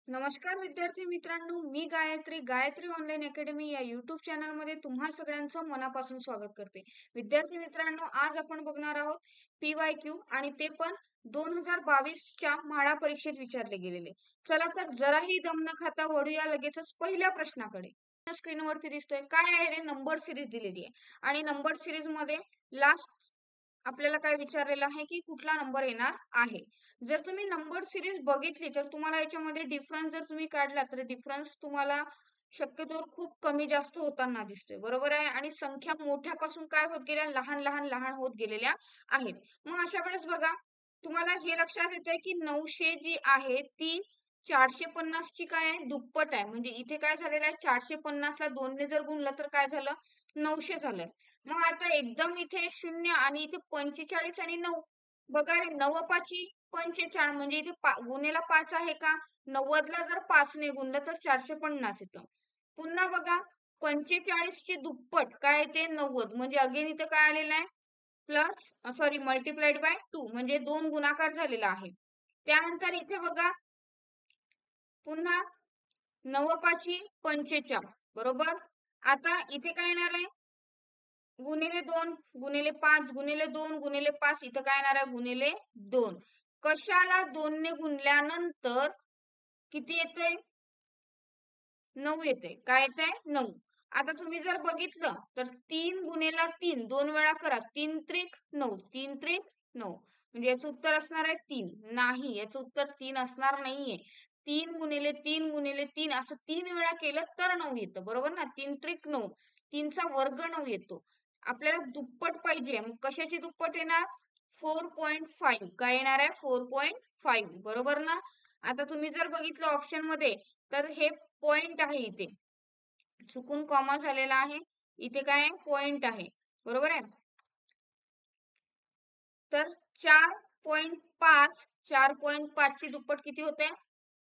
नमस्कार विद्यार्थी मित्रांनो, मी गायत्री ऑनलाईन अकॅडमी या युट्यूब चॅनलमध्ये तुम्हा सगळ्यांचं मनापासून स्वागत करते. विद्यार्थी मित्रांनो, आज आपण बघणार आहोत PYQ आणि ते पण 2022च्या म्हाडा परीक्षेत विचारले गेलेले. चला तर जराही दम न खाता वळूया लगेचच पहिल्या प्रश्नाकडे. स्क्रीनवरती दिसतोय काय आहे रे, नंबर सिरीज दिलेली आहे आणि नंबर सिरीज मध्ये लास्ट आपल्याला काय विचारलेलं आहे की कुठला नंबर येणार आहे. जर तुम्ही नंबर सिरीज बघितली तर तुम्हाला याच्यामध्ये डिफरन्स जर तुम्ही काढला तर डिफरन्स तुम्हाला शक्यतो खूप कमी जास्त होताना दिसतोय, बरोबर आहे. आणि संख्या मोठ्यापासून काय होत गेल्या, लहान लहान लहान होत गेलेल्या आहेत. मग अशा वेळेस बघा, तुम्हाला हे लक्षात येतंय की 900 जी आहे ती 450 ची काय आहे, दुप्पट आहे. म्हणजे इथे काय झालेलं आहे, 450 ला 2 ने जर गुणलं तर काय झालं, 900 झालंय. मग आता एकदम इथे 0 आणि इथे 45 आणि 9, बघा रे, 9 पाची 45 म्हणजे इथे गुणेला 5 आहे का, 90 ला जर 5 ने गुणलं तर 450 येतं. पुन्हा बघा, 45 ची दुप्पट काय ते 90, म्हणजे अगेन इथं काय आलेलं आहे, प्लस सॉरी मल्टिप्लाइड बाय 2 म्हणजे 2 गुणाकार झालेला आहे. त्यानंतर इथे बघा, पुन्हा 9 पाची 45, बरोबर. आता इथे काय येणार आहे, गुणिले 2 गुणिले 5 गुणिले 2 गुणिले 5, इथं काय येणार आहे, गुणिले 2. कशाला 2 ने गुणल्यानंतर किती येतंय, 9 येते. काय येतंय, 9. आता तुम्ही जर बघितलं तर 3 गुणिले 3 2 वेळा करा, 3 त्रिक 9, 3 त्रिक 9, म्हणजे याचं उत्तर असणार आहे 3. नाही, याचं उत्तर 3 असणार नाहीये. 3 गुणिले 3 गुणिले 3 असं 3 वेळा केलं तर 9 येतं, बरोबर ना. 3 त्रिक 9, 3 चा वर्ग 9 येतो. आपल्याला दुप्पट पाहिजे, मग कशाची दुप्पट येणार, 4.5. काय येणार आहे, 4.5, बरोबर ना. आता तुम्ही जर बघितलं ऑप्शन मध्ये तर हे पॉइंट आहे, इथे चुकून कॉमा झालेला आहे, इथे काय आहे, पॉइंट आहे, बरोबर आहे. तर 4.5 4.5 ची दुप्पट किती होते,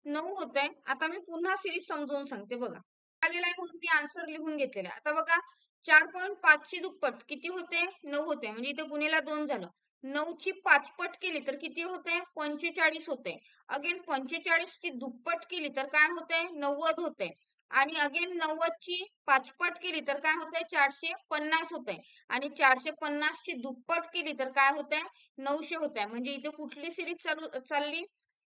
9 होते. आता मी पुन्हा सिरीज समजावून सांगते, बघा आलेला आहे म्हणून मी आन्सर लिहून घेतलेला आहे. आता बघा, 4.5 ची दुप्पट किती होते, 9 होते, म्हणजे इथे गुणिले 2 झालं. 9 ची 5 पट केली तर किती होते, 45 होते. अगेन 45 ची दुप्पट केली तर काय होते, 90 होते. आणि अगेन 90 ची 5 पट केली तर काय होते, 450 होते. आणि 450 ची दुप्पट केली तर काय होते, 900 होते. म्हणजे इथे कुठली सिरीज चालली,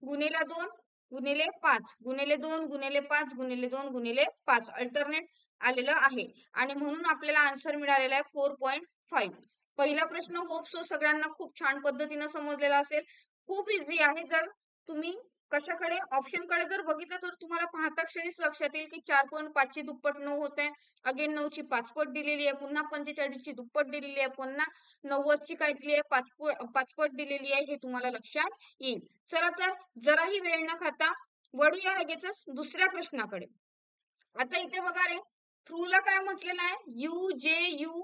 गुणिले 2 गुणिले 5 गुणिले 2 गुणिले 5 गुणिले 2 गुणिले 5 अल्टरनेट आलेलं आहे. आणि म्हणून आपल्याला आन्सर मिळालेला आहे 4.5. पहिला प्रश्न होप सो सगळ्यांना खूप छान पद्धतीने समजलेला असेल. खूप इझी आहे. जर तुम्ही कशाकडे, ऑप्शन कडे जर बघितलं तर तुम्हाला पाहता क्षणीच लक्षात येईल की 4.5 ची दुप्पट 9 होते. अगेन 9 ची 5 पट दिलेली आहे, पुन्हा 45 ची दुप्पट दिलेली आहे, पुन्हा 90 ची काय दिली आहे, 5 पट दिलेली आहे. हे तुम्हाला लक्षात येईल. चला तर जराही वेळ न खाता वळूया लगेचच दुसऱ्या प्रश्नाकडे. आता इथे बघा रे, थ्रू ला काय म्हटलेलं आहे, UJUSZMO,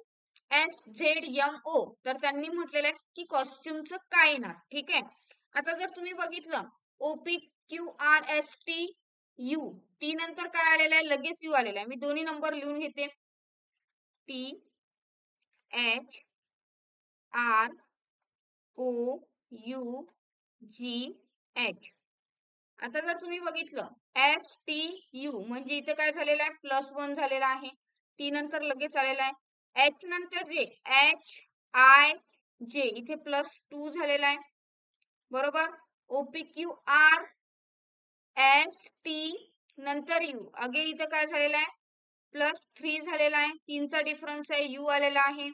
तर त्यांनी म्हटलेलं आहे की कॉस्ट्युमचं काय येणार. ठीक आहे. आता जर तुम्ही बघितलं OPQRSTU, टी नंतर काय आलेलं आहे, लगेच यू आलेला आहे. मी दोन्ही नंबर लिहून घेते, THROUGH. आता जर तुम्ही बघितलं STU, म्हणजे इथे काय झालेलं आहे, +1 झालेला आहे. टी नंतर लगेच आलेला आहे. H नंतर जे HIJ, इथे +2 झालेला आहे, बरोबर. OPQRST नंतर U, अगेन इथे काय झालेलं आहे, +3 झालेला आहे. 3 चा डिफरन्स आहे, U आलेला आहे,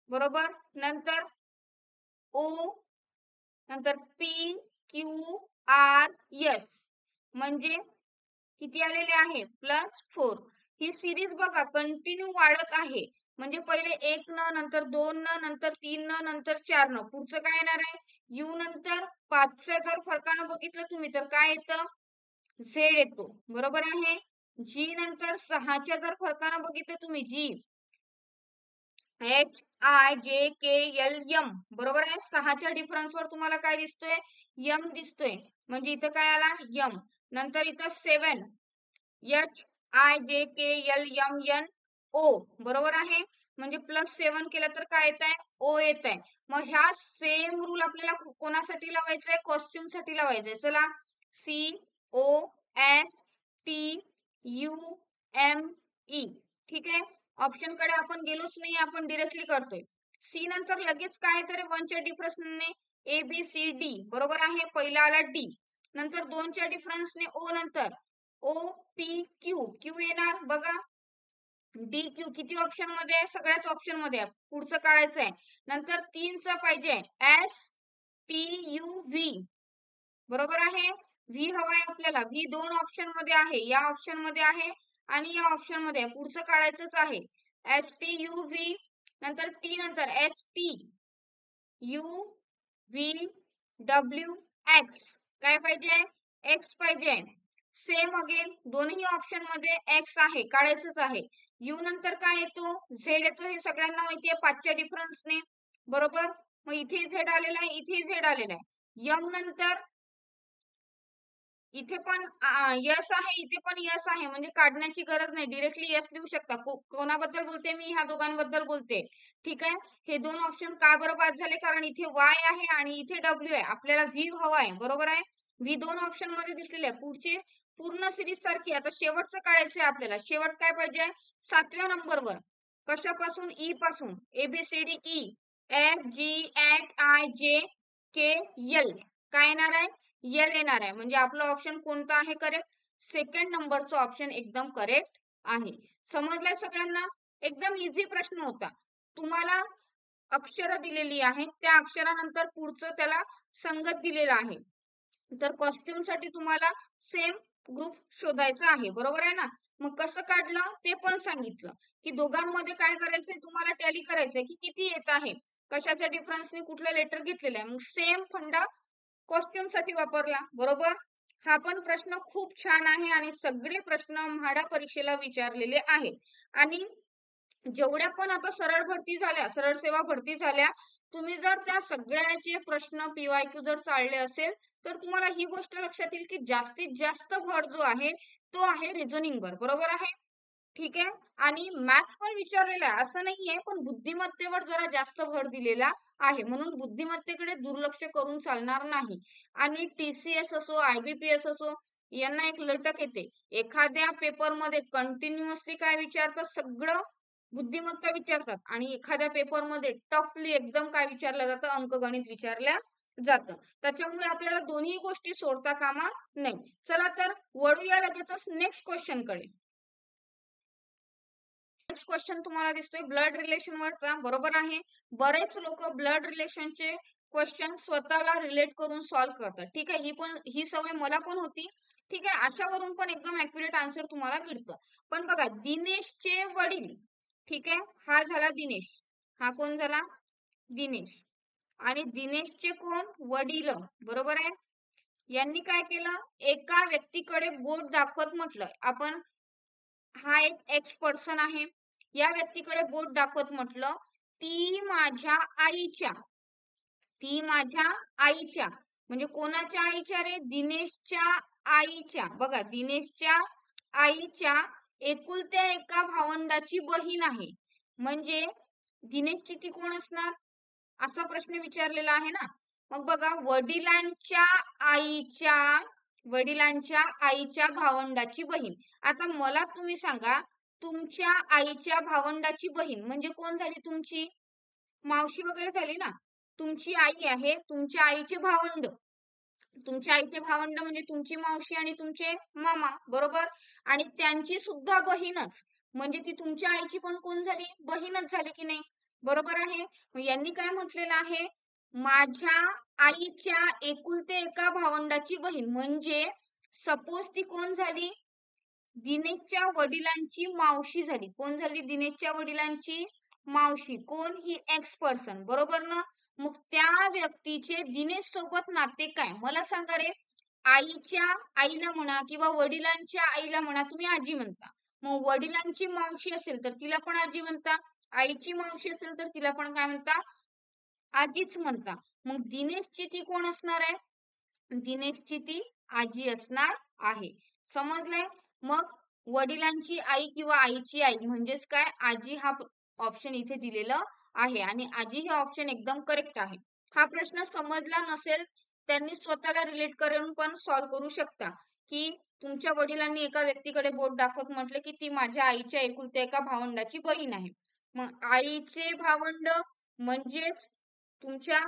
बरोबर. नंतर O, नंतर PQRS, म्हणजे किती आलेले आहे, +4. ही सिरीज बघा कंटिन्यू वाढत आहे. म्हणजे पहिले 1 न, नंतर 2 न, नंतर 3 न, नंतर 4 न, पुढचं काय येणार आहे, यू नंतर 5 च्या जर फरकानं बघितलं तुम्ही तर काय येतं, झेड येतो, बरोबर आहे. जी नंतर 6 च्या जर फरकानं बघितलं तुम्ही, जी HIJKLM, बरोबर आहे. 6 च्या डिफरन्स वर तुम्हाला काय दिसतोय, यम दिसतोय, म्हणजे इथं काय आला, यम. नंतर इथं 7, HIJKLMNO, बरोबर आहे. म्हणजे +7 केलं तर काय येत आहे, ओ येत आहे. मग ह्या सेम रूल आपल्याला कोणासाठी लावायचा आहे, कॉस्ट्युम साठी लावायचा आहे. चला, COS STUME. ठीक आहे, ऑप्शन कडे आपण गेलोच नाही, आपण डिरेक्टली करतोय. सी नंतर लगेच काय तर 1 च्या डिफरन्सने ABCD, बरोबर आहे. पहिला आला D, नंतर 2 च्या डिफरन्सने O, नंतर OPQ, क्यू येणार बघा. DQ किती ऑप्शन मध्ये आहे? सगळ्याच ऑप्शन मध्ये आहे. पुढचं काढायचं आहे. नंतर 3 चा पाहिजे STUV, बरोबर आहे. व्ही हवाय आपल्याला. व्ही 2 ऑप्शन मध्ये आहे, या ऑप्शन मध्ये आहे आणि या ऑप्शन मध्ये आहे. पुढचं काढायचंच आहे. STUV, नंतर T, नंतर STUVWX. काय पाहिजे? X पाहिजे. सेम अगेन दोन्ही ऑप्शन मध्ये X आहे, काढायचंच आहे. U नंतर काय येतो? Z येतो, हे सगळ्यांना माहिती आहे 5 च्या डिफरन्सने, बरोबर. मग इथे Z आलेला आहे, इथे Z आलेला आहे. M नंतर इथे पण यस आहे, इथे पण यस आहे, म्हणजे काढण्याची गरज नाही, डिरेक्टली यस लिहू शकता. कोणाबद्दल बोलते मी? ह्या दोघांबद्दल बोलते. ठीक आहे, हे दोन ऑप्शन का बरं बाद झाले? कारण इथे वाय आहे आणि इथे डब्ल्यू आहे. आपल्याला व्ही हवा आहे, बरोबर आहे. व्ही 2 ऑप्शन मध्ये दिसलेले आहे. पुढचे पूर्ण सिरीज सारखी. आता शेवटचं काढायचंय आपल्याला. शेवट काय पाहिजे? 7व्या नंबरवर. कशापासून? ई पासून. ABCD E, FGHIJKL. काय येणार आहे? यल येणार आहे. म्हणजे आपलं ऑप्शन कोणतं आहे करेक्ट? सेकंड नंबरचं ऑप्शन एकदम करेक्ट आहे. समजलंय सगळ्यांना? एकदम इझी प्रश्न होता. तुम्हाला अक्षर दिलेली आहेत, त्या अक्षरानंतर पुढचं त्याला संगत दिलेलं आहे. तर कॉस्ट्युम साठी तुम्हाला सेम ग्रुप शोधायचा आहे, बरोबर आहे ना. मग कसं काढलं ते पण सांगितलं, की दोघांमध्ये काय करायचंय तुम्हाला? टॅली करायचंय की किती येत आहे, कशाच्या डिफरन्सने कुठलं लेटर घेतलेलं आहे. मग सेम फंडा कॉस्ट्युम साठी वापरला, बरोबर. हा पण प्रश्न खूप छान आहे आणि सगळे प्रश्न म्हाडा परीक्षेला विचारलेले आहेत. आणि जेवढ्या पण आता सरळ भरती झाल्या, सरळ सेवा भरती झाल्या, तुम्ही जर त्या सगळ्याचे प्रश्न PYQ जर चालले असेल तर तुम्हाला ही गोष्ट लक्षात येईल की जास्तीत जास्त भर जो आहे तो आहे रिझनिंग वर, बरोबर आहे. ठीक आहे, आणि मॅथ्स पण विचारलेला आहे असं नाहीये, पण बुद्धिमत्तेवर जरा जास्त भर दिलेला आहे, म्हणून बुद्धिमत्तेकडे दुर्लक्ष करून चालणार नाही. आणि TCS असो, IBPS असो, यांना एक लटक येते. एखाद्या पेपर मध्ये कंटिन्युअसली काय विचारतात? सगळं बुद्धिमत्ता विचारतात. आणि एखाद्या पेपर मध्ये टफली एकदम काय विचारलं जातं? अंकगणित विचारल्या जातं. त्याच्यामुळे आपल्याला दोन्ही गोष्टी सोडता कामा नाही. चला तर वळूया लगेचच नेक्स्ट क्वेश्चन कडे. नेक्स्ट क्वेश्चन तुम्हाला दिसतोय ब्लड रिलेशन वरचा, बरोबर आहे. बरेच लोक ब्लड रिलेशनचे क्वेश्चन स्वतःला रिलेट करून सॉल्व्ह करतात. ठीक आहे, ही सवय मला पण होती. ठीक आहे, अशावरून पण एकदम ऍक्युरेट आन्सर तुम्हाला मिळतं. पण बघा, दिनेशचे वडील, ठीक आहे, हा झाला दिनेश. हा कोण झाला? दिनेश. आणि दिनेशचे कोण? वडील, बरोबर आहे. यांनी काय केलं? एका व्यक्तीकडे बोट दाखवत म्हटलं, आपण हा एक एक्स पर्सन आहे, या व्यक्तीकडे बोट दाखवत म्हटलं, ती माझ्या आईच्या, ती माझ्या आईच्या, म्हणजे कोणाच्या आईच्या रे? दिनेशच्या आईच्या. बघा, दिनेशच्या आईच्या एकुलत्या एका भावंडाची बहीण आहे. म्हणजे दिनेशची ती कोण असणार? असा प्रश्न विचारलेला आहे ना. मग बघा, वडिलांच्या आईच्या भावंडाची बहीण. आता मला तुम्ही सांगा, तुमच्या आईच्या भावंडाची बहीण म्हणजे कोण झाली? तुमची मावशी वगैरे झाली ना. तुमची आई आहे, तुमच्या आईचे भावंड, तुमच्या आईचे भावंड म्हणजे तुमची मावशी आणि तुमचे मामा, बरोबर. आणि त्यांची सुद्धा बहीणच, म्हणजे ती तुमच्या आईची पण कोण झाली? बहीणच झाली की नाही, बरोबर आहे. यांनी काय म्हटलेलं आहे? माझ्या आईच्या एकुलते एका भावंडाची बहीण, म्हणजे सपोज ती कोण झाली? दिनेशच्या वडिलांची मावशी झाली. कोण झाली? दिनेशच्या वडिलांची मावशी. कोण? ही एक्स पर्सन, बरोबर ना. मग त्या व्यक्तीचे दिनेश सोबत नाते काय? मला सांगा रे. आईच्या आईला म्हणा किंवा वडिलांच्या आईला म्हणा, तुम्ही आजी म्हणता. मग वडिलांची मावशी असेल तर तिला पण आजी म्हणता, आईची मावशी असेल तर तिला पण काय म्हणता? आजीच म्हणता. मग दिनेशची ती कोण असणार आहे? दिनेशची ती आजी असणार आहे. समजलंय? मग वडिलांची आई किंवा आईची आई म्हणजेच काय? आजी, हा ऑप्शन इथे दिलेला आहे आणि आजी हे ऑप्शन एकदम करेक्ट आहे. हा प्रश्न समजला नसेल त्यांनी स्वतःला रिलेट करून पण सॉल्व्ह करू शकता. की तुमच्या वडिलांनी एका व्यक्तीकडे बोट दाखवत म्हटले की ती माझ्या आईच्या एकुलत्या एका भावंडाची बहीण आहे. मग आईचे भावंड म्हणजेच तुमच्या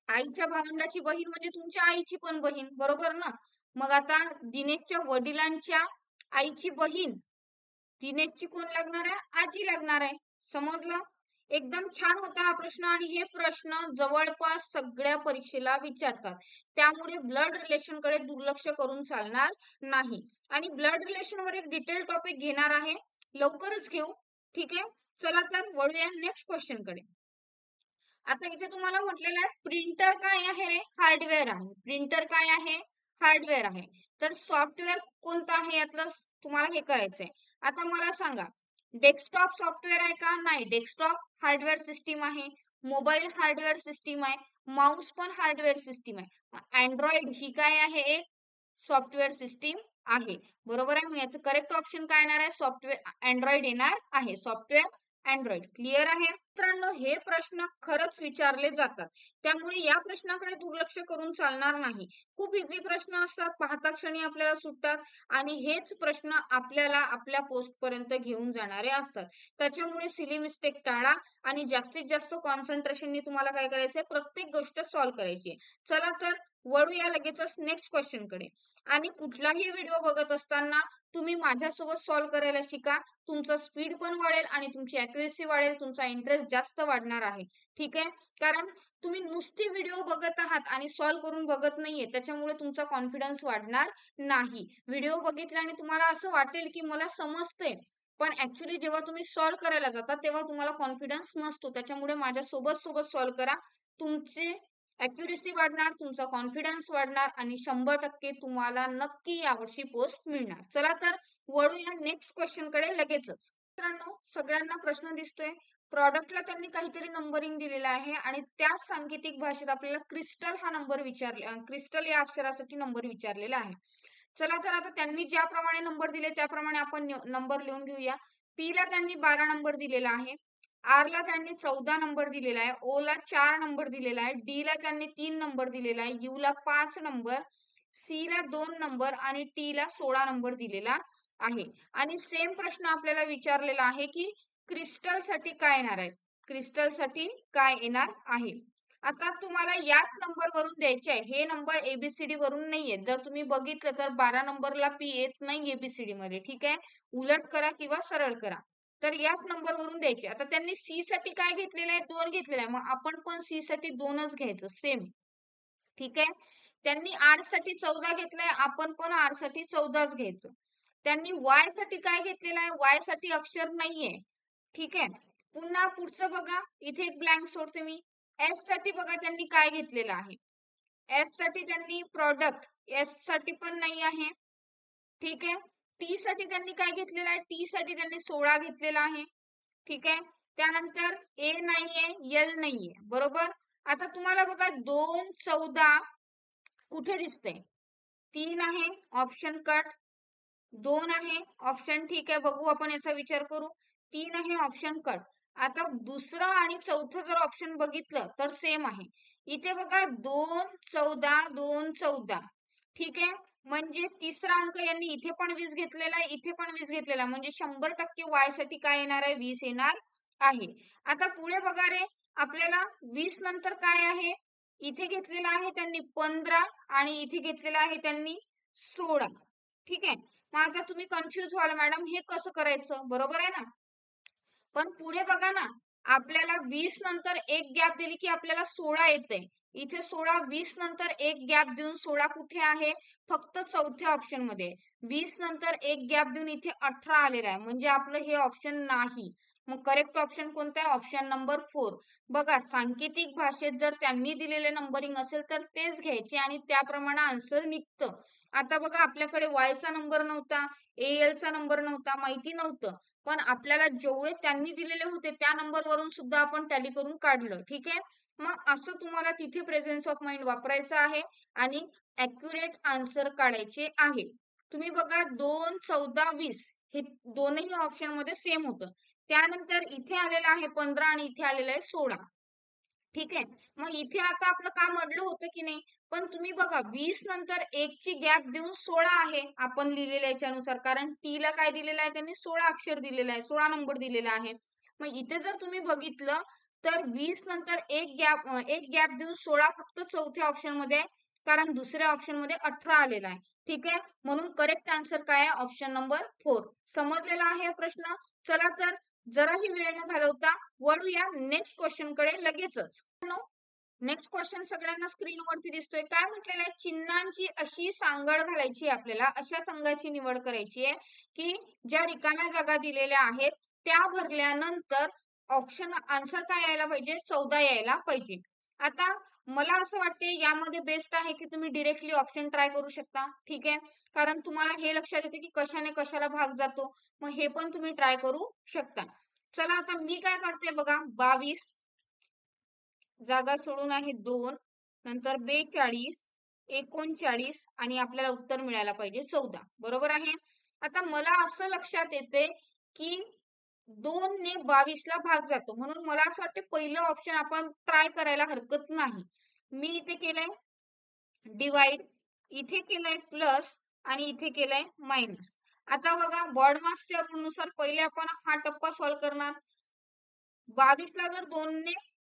आईच्या भावंडाची बहीण म्हणजे तुमच्या आईची पण बहीण, बरोबर ना? मग आता दिनेशच्या वडिलांच्या आईची बहीण दिनेशची कोण लागणार आहे? आजी लागणार आहे. समजलं? एकदम छान होता हा प्रश्न आणि हे प्रश्न जवळपास सगळ्या परीक्षेला विचारतात. त्यामुळे ब्लड रिलेशन कडे दुर्लक्ष करून चालणार नाही. आणि ब्लड रिलेशन वर एक डिटेल टॉपिक घेणार आहे. लवकरच घेऊ. ठीक आहे? चला तर वळूया नेक्स्ट क्वेश्चन कडे. आता इथे तुम्हाला म्हटलेलं आहे प्रिंटर काय आहे रे? हार्डवेअर आहे. प्रिंटर काय आहे? हार्डवेअर आहे. तर सॉफ्टवेअर कोणतं आहे यातलं तुम्हाला हे करायचंय. आता मला सांगा, डेस्कटॉप सॉफ्टवेअर आहे का? नाही. डेस्कटॉप हार्डवेअर सिस्टीम आहे. मोबाईल हार्डवेअर सिस्टीम आहे. माऊस पण हार्डवेअर सिस्टीम आहे. अँड्रॉइड ही काय आहे? एक सॉफ्टवेअर सिस्टीम आहे. बरोबर आहे. मग याचं करेक्ट ऑप्शन काय येणार आहे? सॉफ्टवेअर अँड्रॉइड येणार आहे. Software Android. क्लिअर आहे? मित्रांनो, हे प्रश्न खरंच विचारले जातात. त्यामुळे या प्रश्नाकडे दुर्लक्ष करून चालणार नाही. खूप इझी प्रश्न असतात, पाहता क्षणी आपल्याला सुटतात आणि हेच प्रश्न आपल्याला आपल्या पोस्ट पर्यंत घेऊन जाणारे असतात. त्याच्यामुळे सिली मिस्टेक टाळा आणि जास्तीत जास्त कॉन्सन्ट्रेशननी तुम्हाला काय करायचंय? प्रत्येक गोष्ट सॉल्व्ह करायची. चला तर वळूया लगेचच नेक्स्ट क्वेश्चन कडे. आणि कुठलाही व्हिडिओ बघत असताना तुम्ही माझ्यासोबत सॉल्व्ह करायला शिका. तुमचं स्पीड पण वाढेल आणि तुमची अॅक्युरसी वाढेल, तुमचा इंटरेस्ट जास्त वाढणार आहे. ठीक आहे? कारण तुम्ही नुसती व्हिडिओ बघत आहात आणि सॉल्व्ह करून बघत नाहीये, त्याच्यामुळे तुमचा कॉन्फिडन्स वाढणार नाही. व्हिडिओ बघितल्याने तुम्हाला असं वाटेल की मला समजतंय, पण ऍक्च्युली जेव्हा तुम्ही सॉल्व्ह करायला जाता तेव्हा तुम्हाला कॉन्फिडन्स नसतो. त्याच्यामुळे माझ्या सोबत सोबत सॉल्व्ह करा. तुमचे अॅक्युरसी वाढणार, तुमचा कॉन्फिडन्स वाढणार आणि 100% तुम्हाला नक्की यावर्षी पोस्ट मिळणार. चला तर वळूया नेक्स्ट क्वेश्चन कडे लगेचच. मित्रांनो, सगळ्यांना प्रश्न दिसतोय. प्रॉडक्टला त्यांनी काहीतरी नंबरिंग दिलेलं आहे आणि त्याच सांकेतिक भाषेत आपल्याला क्रिस्टल हा नंबर विचारले, क्रिस्टल या अक्षरासाठी नंबर विचारलेला आहे. चला तर आता त्यांनी ज्याप्रमाणे नंबर दिले त्याप्रमाणे आपण नंबर लिहून घेऊया. पी ला त्यांनी 12 नंबर दिलेला आहे. आर ला त्यांनी 14 नंबर दिलेला आहे. ओ ला 4 नंबर दिलेला आहे. डी ला त्यांनी 3 नंबर दिलेला आहे. यू ला 5 नंबर, सी ला 2 नंबर आणि टी ला 16 नंबर दिलेला आहे. आणि सेम प्रश्न आपल्याला विचारलेला आहे की क्रिस्टल साठी काय येणार आहे? क्रिस्टल साठी काय येणार आहे? आता तुम्हाला याच नंबर वरून द्यायचे आहे. हे नंबर एबीसीडी वरून नाहीये. जर तुम्ही बघितलं तर 12 नंबरला पी येत नाही एबीसीडी मध्ये. ठीक आहे? उलट करा किंवा सरळ करा. तर याच नंबर वरून द्यायचे. आता त्यांनी सी साठी काय घेतलेलं आहे? 2 घेतलेलं आहे. मग आपण पण सी साठी 2च घ्यायचं सेम. ठीक आहे? त्यांनी आर साठी 14 घेतलंय, आपण पण आर साठी 14च घ्यायचं. त्यांनी वाय साठी काय घेतलेलं आहे? वाय साठी अक्षर नाहीये. ठीक आहे? पुन्हा पुढचं बघा, इथे एक ब्लँक सोडते मी. एस साठी बघा त्यांनी काय घेतलेलं आहे? एस साठी त्यांनी प्रॉडक्ट, एस साठी पण नाही आहे. ठीक आहे? टी साठी त्यांनी काय घेतलेलं आहे? टी साठी त्यांनी 16 घेतलेला आहे. ठीक आहे? त्यानंतर ए नाहीये, एल नाहीये. बरोबर? आता तुम्हाला बघा 2, 14 कुठे दिसते? 3 आहे, ऑप्शन कट. 2 आहे, ऑप्शन ठीक आहे. बघू आपण याचा विचार करू. 3 आहे, ऑप्शन कट. आता दुसरं आणि चौथं जर ऑप्शन बघितलं तर सेम आहे. इथे बघा 2, 14, 2, 14. ठीक आहे? म्हणजे तिसरा अंक यांनी इथे पण 20 घेतलेला आहे, इथे पण 20 घेतलेला आहे. म्हणजे 100% वाय साठी काय येणार आहे? 20 येणार आहे. आता पुढे बघा रे, आपल्याला 20 नंतर काय आहे? इथे घेतलेला आहे त्यांनी 15 आणि इथे घेतलेला आहे त्यांनी 16. ठीक आहे? मग आता तुम्ही कन्फ्युज व्हाल, मॅडम हे कसं करायचं? बरोबर आहे ना? पण पुढे बघा ना, आपल्याला 20 नंतर एक गॅप दिली की आपल्याला 16 येते. इथे 16, 20 नंतर एक गॅप देऊन 16 कुठे आहे? फक्त चौथ्या ऑप्शन मध्ये. 20 नंतर एक गॅप देऊन इथे 18 आलेला आहे. म्हणजे आपलं हे ऑप्शन नाही. मग करेक्ट ऑप्शन कोणता आहे? Option number 4. बघा, सांकेतिक भाषेत जर त्यांनी दिलेले नंबरिंग असेल तर तेच घ्यायचे आणि त्याप्रमाणे आन्सर निघतं. आता बघा, आपल्याकडे वायचा नंबर नव्हता, एएलचा नंबर नव्हता, माहिती नव्हतं. पण आपल्याला जेवढे त्यांनी दिलेले होते त्या नंबर वरून सुद्धा आपण टॅली करून काढलं. ठीक आहे? मग असं तुम्हाला तिथे प्रेझेन्स ऑफ माइंड वापरायचं आहे आणि अॅक्युरेट आन्सर काढायचे आहे. तुम्ही बघा 2, 14, 20 हे दोनही ऑप्शन मध्ये सेम होतं. त्यानंतर इथे आलेलं आहे 15 आणि इथे आलेलं आहे 16. ठीक आहे. मग इथे आता आपलं काम अडलं होतं की नाही. पण तुम्ही बघा 20 नंतर 1 ची गॅप देऊन 16 आहे आपण लिहिलेल्या याच्यानुसार, कारण टी ला काय दिलेलं आहे त्यांनी 16 अक्षर दिलेलं आहे, 16 नंबर दिलेला आहे. मग इथे जर तुम्ही बघितलं तर 20 नंतर एक गॅप देऊन 16 फक्त चौथ्या ऑप्शन मध्ये आहे, कारण दुसऱ्या ऑप्शन मध्ये 18 आलेला आहे. ठीक आहे. म्हणून करेक्ट आन्सर काय आहे? Option number 4. समजलेला आहे हा प्रश्न. चला तर जराही वेळ न घालवता वळूया नेक्स्ट क्वेश्चन कडे लगेचच. नेक्स्ट क्वेश्चन सगळ्यांना स्क्रीनवरती दिसतोय. काय म्हटलेलं आहे? चिन्हांची अशी सांगड घालायची आहे आपल्याला, अशा संघाची निवड करायची आहे की ज्या रिकाम्या जागा दिलेल्या आहेत त्या भरल्यानंतर ऑप्शन आन्सर काय यायला पाहिजे? 14 यायला पाहिजे. आता मला असं वाटते यामध्ये बेस्ट आहे की तुम्ही डिरेक्टली ऑप्शन ट्राय करू शकता. ठीक आहे. कारण तुम्हाला हे लक्षात येते की कशाने कशाला भाग जातो. मग हे पण तुम्ही ट्राय करू शकता. चला आता मी काय करते बघा. 22 जागा सोडून आहे 2, नंतर 42, 39 आणि आपल्याला उत्तर मिळायला पाहिजे 14. बरोबर आहे. आता मला असं लक्षात येते की 2 ने 22 ला भाग जातो, म्हणून मला असं वाटतं पहिलं ऑप्शन आपण ट्राय करायला हरकत नाही. मी इथे केलंय डिवाइड, इथे केलंय प्लस आणि इथे केलंय मायनस. आता बघा बॉड मासच्या रूल नुसार पहिले आपण हा टप्पा सॉल्व्ह करणार. 22 ला जर 2 ने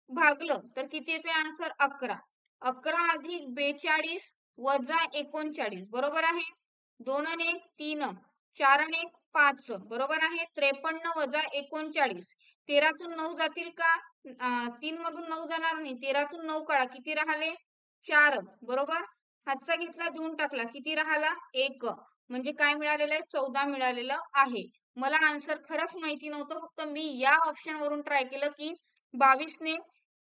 भागलं तर किती येते आन्सर? 11. 11 अधिक 42 वजा 39. बरोबर आहे. 2 आणि 1 3, 4 आणि 1 5. बरोबर आहे. 53 वजा 39. 13 तून 9 जातील का? 3 मधून 9 जाणार नाही. 13 तून 9 काढा. किती राहिले? 4. बरोबर. हातचा घेतला देऊन टाकला. किती राहिला? 1. म्हणजे काय मिळालेलं आहे? 14 मिळालेलं आहे. मला आन्सर खरंच माहिती नव्हतं. फक्त मी या ऑप्शन वरून ट्राय केलं की 22 ने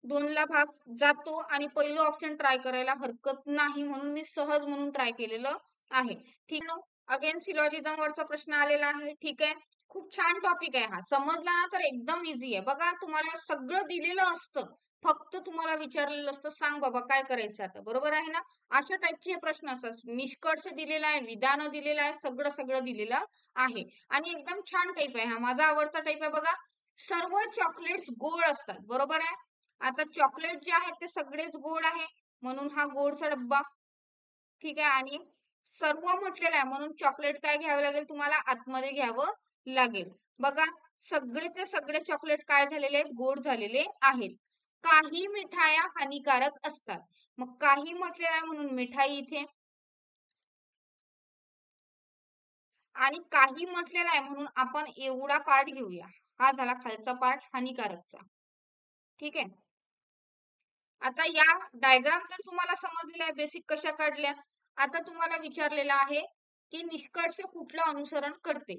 2 ला भाग जातो आणि पहिलं ऑप्शन ट्राय करायला हरकत नाही, म्हणून मी सहज म्हणून ट्राय केलेलं आहे. ठीक आहे. अगेन सिलॉजिझम वरचा प्रश्न आलेला आहे. ठीक आहे. खूप छान टॉपिक आहे हा. समजला ना तर एकदम इझी आहे. बघा तुम्हाला सगळं दिलेलं असतं, फक्त तुम्हाला विचारलेलं असतं सांग बाबा काय करायचं आता. बरोबर आहे ना. अशा टाईपचे हे प्रश्न असतात. निष्कर्ष दिलेला आहे, विधान दिलेलं आहे, सगळं सगळं दिलेलं आहे. आणि एकदम छान टाईप आहे हा. माझा आवडता टाईप आहे बघा. सर्व चॉकलेट्स गोड असतात. बरोबर आहे. आता चॉकलेट जे आहेत ते सगळेच गोड आहे, म्हणून हा गोडचा डब्बा. ठीक आहे. आणि सर्व म्हटलेलं आहे म्हणून चॉकलेट काय घ्यावं लागेल तुम्हाला? आतमध्ये घ्यावं लागेल. बघा सगळेचे सगळे चॉकलेट काय झालेले आहेत? गोड झालेले आहेत. काही मिठाया हानिकारक असतात. मग काही म्हटलेलं आहे म्हणून मिठाई इथे, आणि काही म्हटलेलं आहे म्हणून आपण एवढा पार्ट घेऊया. हा झाला खालचा पार्ट हानिकारकचा. ठीक आहे. आता या डायग्राम तर तुम्हाला समजलेला आहे बेसिक कशा काढल्या. आता तुम्हाला विचारलेलं आहे की निष्कर्ष कुठलं अनुसरण करते.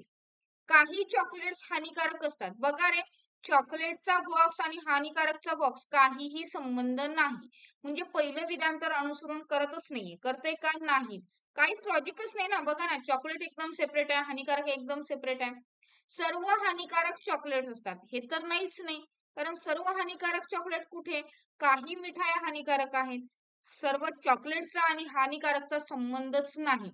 काही चॉकलेट्स हानिकारक असतात. बघा रे, चॉकलेटचा बॉक्स आणि हानिकारकचा बॉक्स काहीही संबंध नाही. म्हणजे पहिलं विधान तर अनुसरण करतच नाहीये. करते का? नाही. काहीच लॉजिकच नाही ना. बघा ना, चॉकलेट एकदम सेपरेट आहे, हानिकारक एकदम सेपरेट आहे. सर्व हानिकारक चॉकलेट असतात हे तर नाहीच नाही, कारण सर्व हानिकारक चॉकलेट कुठे? काही मिठाया हानिकारक आहेत. सर्व चॉकलेटचा आणि हानिकारकचा संबंधच नाही.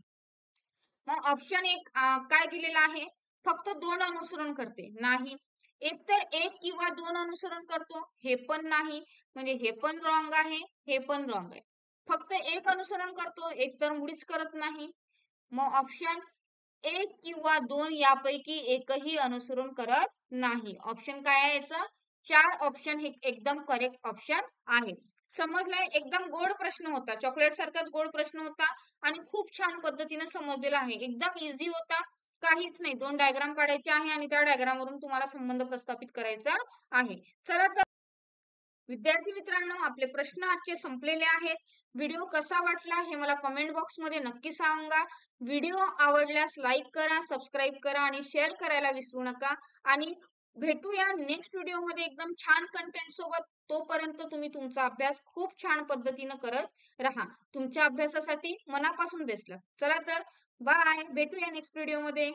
मग ऑप्शन एक काय दिलेला आहे? फक्त 2 अनुसरण करते नाही. एक तर 1 किंवा 2 अनुसरण करतो, हे पण नाही. म्हणजे हे पण रॉंग आहे, हे पण रॉंग आहे. फक्त 1 अनुसरण करतो, एक तर मुळीच करत नाही. मग ऑप्शन 1 किंवा 2 यापैकी एकही अनुसरण करत नाही. ऑप्शन काय आहे याचं? 4 ऑप्शन हे एकदम करेक्ट ऑप्शन आहे. समजलंय? एकदम गोड प्रश्न होता. चॉकलेट सारखाच गोड प्रश्न होता आणि खूप छान पद्धतीने समजलेला आहे. एकदम इझी होता. काहीच नाही. 2 डायग्राम काढायचे आहे आणि त्या डायग्राम वरून तुम्हाला संबंध प्रस्थापित करायचा आहे. चला तर विद्यार्थी मित्रांनो, आपले प्रश्न आजचे संपलेले आहेत. व्हिडिओ कसा वाटला हे मला कमेंट बॉक्स मध्ये नक्की सांगा. व्हिडिओ आवडल्यास लाईक करा, सबस्क्राईब करा आणि शेअर करायला विसरू नका. आणि भेटूया नेक्स्ट व्हिडिओ मध्ये एकदम छान कंटेंट सोबत. तोपर्यंत तुम्ही तुमचा अभ्यास खूप छान पद्धतीने करत राहा. तुमच्या अभ्यासासाठी मनापासून बेस्ट लक. चला तर बाय, भेटूया नेक्स्ट व्हिडिओ मध्ये.